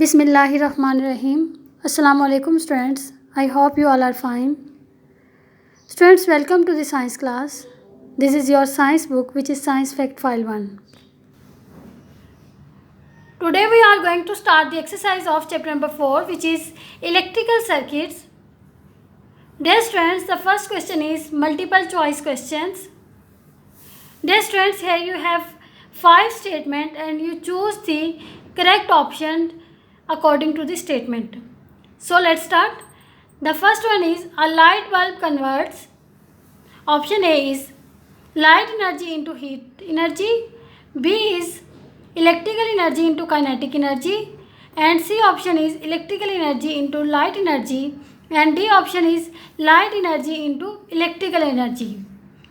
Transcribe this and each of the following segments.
Bismillahirrahmanirrahim. Assalamu alaikum students. I hope you all are fine. Students, welcome to the science class. This is your science book, which is Science Fact File 1. Today we are going to start the exercise of chapter number 4, which is electrical circuits. Dear students, the first question is multiple choice questions. Dear students, here you have 5 statements and you choose the correct option according to the statement. So let's start. The first one is a light bulb converts. Option A is light energy into heat energy. B is electrical energy into kinetic energy. And C option is electrical energy into light energy. And D option is light energy into electrical energy.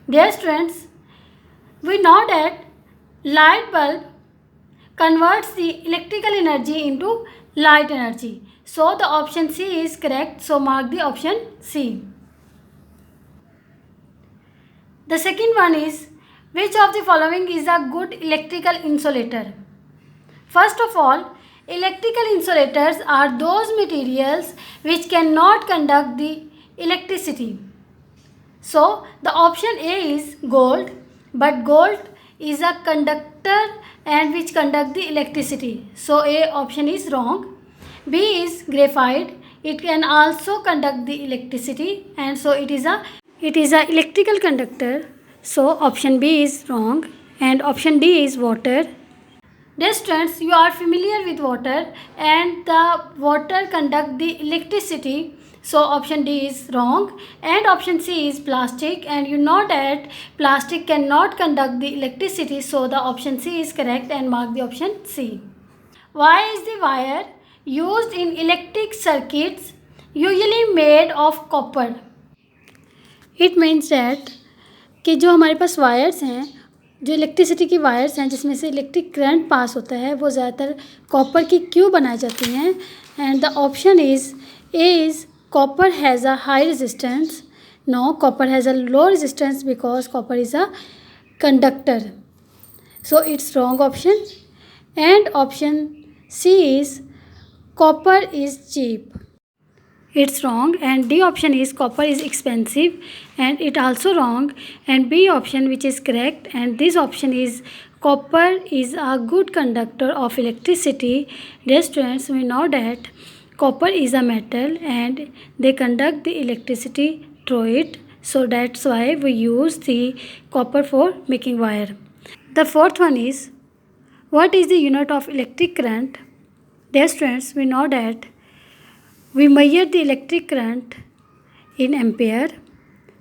Dear students, we know that light bulb converts the electrical energy into light energy. So the option C is correct. So mark the option C. The second one is, which of the following is a good electrical insulator? First of all, electrical insulators are those materials which cannot conduct the electricity. So the option A is gold, but gold is a conductor and which conduct the electricity. So A option is wrong. B is graphite. It can also conduct the electricity, and so it is a electrical conductor. So option B is wrong, and option D is water. Dear students, you are familiar with water, and the water conduct the electricity. So option D is wrong, and option C is plastic, and you know that plastic cannot conduct the electricity. So the option C is correct, and mark the option C. Why is the wire used in electric circuits usually made of copper? It means that कि जो हमारे पास wires हैं, जो electricity की wires हैं जिसमें से electric current pass होता है, वो ज़्यादातर कॉपर की क्यों बनाई जाती हैं. And the option is A is copper has a high resistance. No, copper has a low resistance because copper is a conductor. So it's wrong option. And option C is copper is cheap. It's wrong. And D option is copper is expensive, and it also wrong. And B option, which is correct, and this option is copper is a good conductor of electricity. Dear students, we know that copper is a metal and they conduct the electricity through it. So that's why we use the copper for making wire. The fourth one is, what is the unit of electric current? Dear students, we know that we measure the electric current in ampere.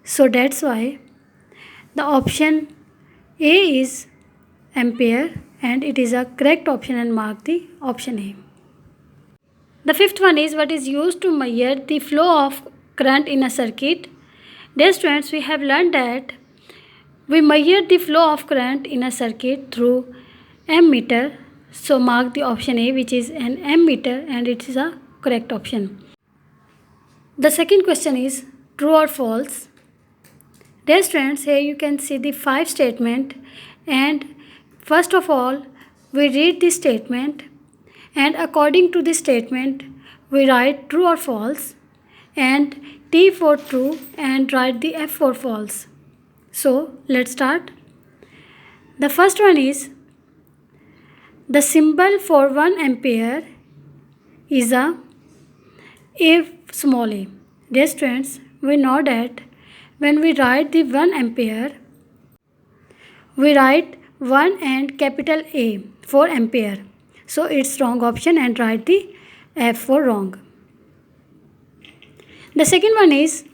So that's why the option A is ampere, and it is a correct option, and mark the option A. The fifth one is, what is used to measure the flow of current in a circuit? Dear students, we have learned that we measure the flow of current in a circuit through ammeter. So mark the option A, which is an ammeter, and it is a correct option. The second question is true or false. Dear students, here you can see the 5 statement, and first of all we read the statement, and according to the statement we write true or false, and T for true, and write the F for false. So let's start. The first one is, the symbol for 1 ampere is a small a. Dear students, we know that when we write the 1 ampere, we write 1 and capital A for ampere. So it's wrong option, and write the F for wrong. The second one is,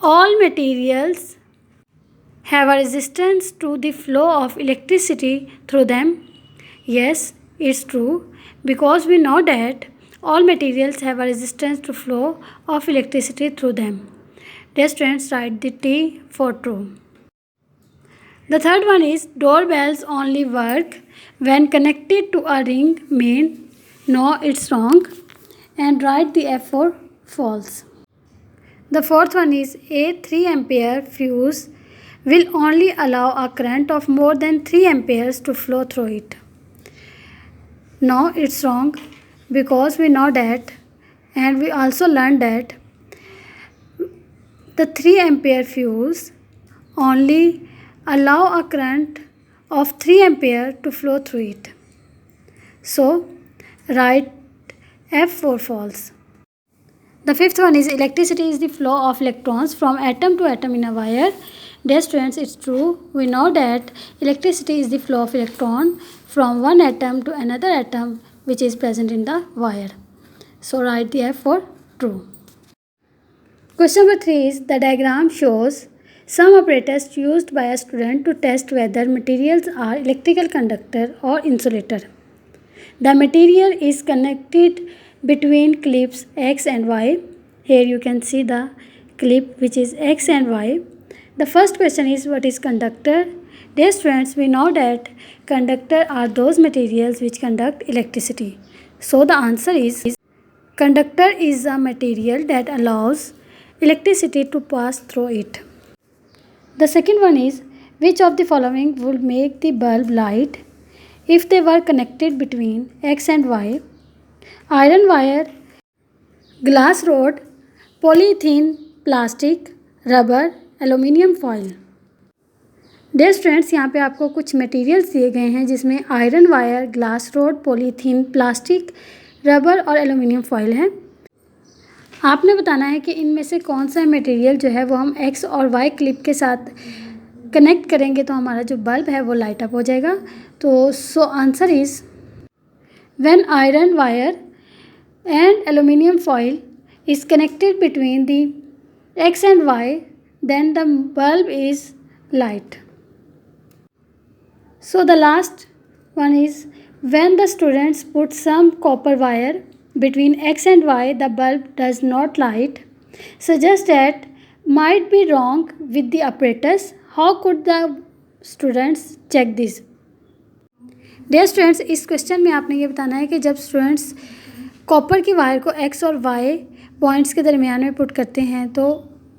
all materials have a resistance to the flow of electricity through them. Yes, it's true, because we know that all materials have a resistance to flow of electricity through them. Dear students, write the T for true. The third one is, doorbells only work when connected to a ring main. No, it's wrong, and write the F for false. The fourth one is, a 3 ampere fuse will only allow a current of more than 3 amperes to flow through it. No, it's wrong, because we know that, and we also learned that the 3 ampere fuse only allow a current of 3 ampere to flow through it. So, write F for false. The fifth one is electricity is the flow of electrons from atom to atom in a wire. Dear students, it's true. We know that electricity is the flow of electron from one atom to another atom which is present in the wire. So write the F for true. Question number 3 is the diagram shows some apparatus used by a student to test whether materials are electrical conductor or insulator. The material is connected between clips X and Y. Here you can see the clip which is X and Y. The first question is what is conductor? Dear students, we know that conductor are those materials which conduct electricity. So the answer is conductor is a material that allows electricity to pass through it. The second one is which of the following would make the bulb light if they were connected between X and Y? Iron wire, glass rod, polyethylene plastic, rubber, aluminium foil. Dear students, यहाँ पे आपको कुछ materials दिए गए हैं जिसमें iron wire, glass rod, polythene plastic, rubber और aluminium foil है. आपने बताना है कि इनमें से कौन सा मटेरियल जो है वो हम एक्स और वाई क्लिप के साथ कनेक्ट करेंगे तो हमारा जो बल्ब है वो लाइट अप हो जाएगा. तो so answer is when iron wire and aluminium foil is connected between the X and Y, then the bulb is light. So the last one is when the students put some copper wire between X and Y, the bulb does not light. Suggest that might be wrong with the apparatus. How could the students check this? Dear students, इस question में आपने ये बताना है कि जब students copper की wire को एक्स और वाई पॉइंट्स के दरमियान में पुट करते हैं तो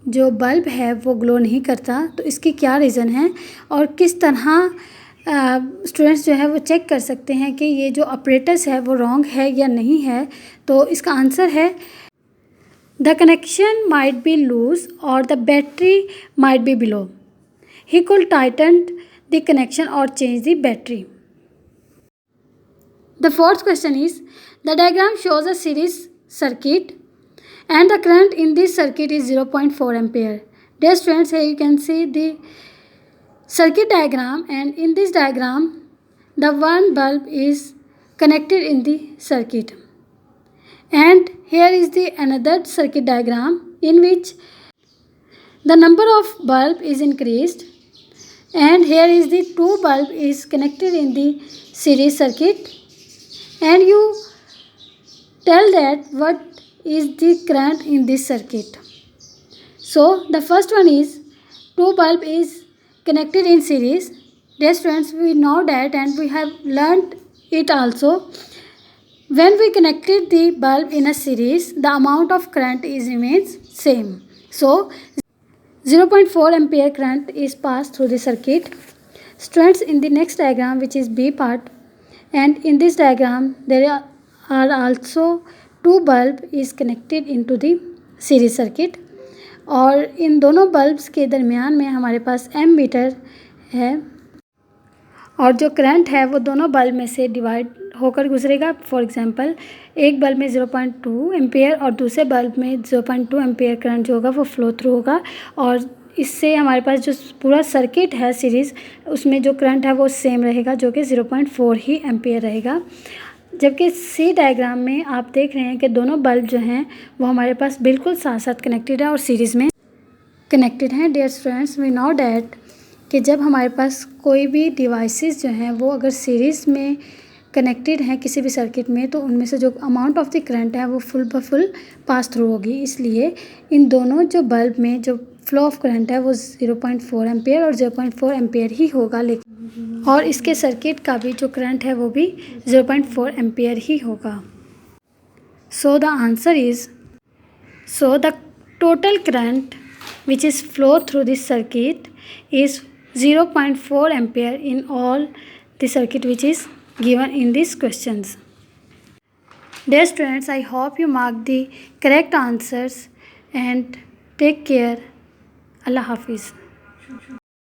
जो बल्ब है वो ग्लो नहीं करता. तो इसकी क्या रीज़न है और किस तरह स्टूडेंट्स जो है वो चेक कर सकते हैं कि ये जो ऑपरेटर्स है वो रॉन्ग है या नहीं है. तो इसका आंसर है the connection might be loose और the battery might be below. He could tighten the connection और change the battery. The fourth question is the diagram shows a series circuit and the current in this circuit is 0.4 ampere. Dear students, here you can see the circuit diagram, and in this diagram the one bulb is connected in the circuit, and here is the another circuit diagram in which the number of bulb is increased, and here is the two bulb is connected in the series circuit. And you tell that what is the current in this circuit. So the first one is two bulb is connected in series. Dear students, we know that and we have learned it also. When we connected the bulb in a series, the amount of current is remains same. So 0.4 ampere current is passed through the circuit. Students, in the next diagram, which is B part, and in this diagram there are also two bulb is connected into the series circuit, और इन दोनों bulbs के दरमियान में हमारे पास M metre है और जो current है वो दोनों बल्ब में से डिवाइड होकर गुजरेगा. फॉर एग्जांपल एक बल्ब में 0.2 एम्पेयर और दूसरे बल्ब में 0.2 एम्पेयर करंट जो होगा वो फ्लो थ्रू होगा, और इससे हमारे पास जो पूरा सर्किट है सीरीज़ उसमें जो करंट है वो सेम रहेगा जो कि 0.4 ही एम्पेयर रहेगा. जबकि सी डायग्राम में आप देख रहे हैं कि दोनों बल्ब जो हैं वो हमारे पास बिल्कुल साथ साथ कनेक्टेड है और सीरीज़ में कनेक्टेड हैं. Dear students, we know that कि जब हमारे पास कोई भी डिवाइसेस जो हैं वो अगर सीरीज़ में कनेक्टेड हैं किसी भी सर्किट में तो उनमें से जो अमाउंट ऑफ द करंट है वो फुल ब फुल पास थ्रू होगी. इसलिए इन दोनों जो बल्ब में जो फ्लो ऑफ करंट है वो 0.4 एम्पेयर और 0.4 एम्पेयर ही होगा, लेकिन और इसके सर्किट का भी जो करंट है वो भी 0.4 एम्पेयर ही होगा. So the answer is the total current which is flow through this circuit is 0.4 ampere in all the circuit which is given in these questions. Dear students, I hope you mark the correct answers and take care. Allah Hafiz.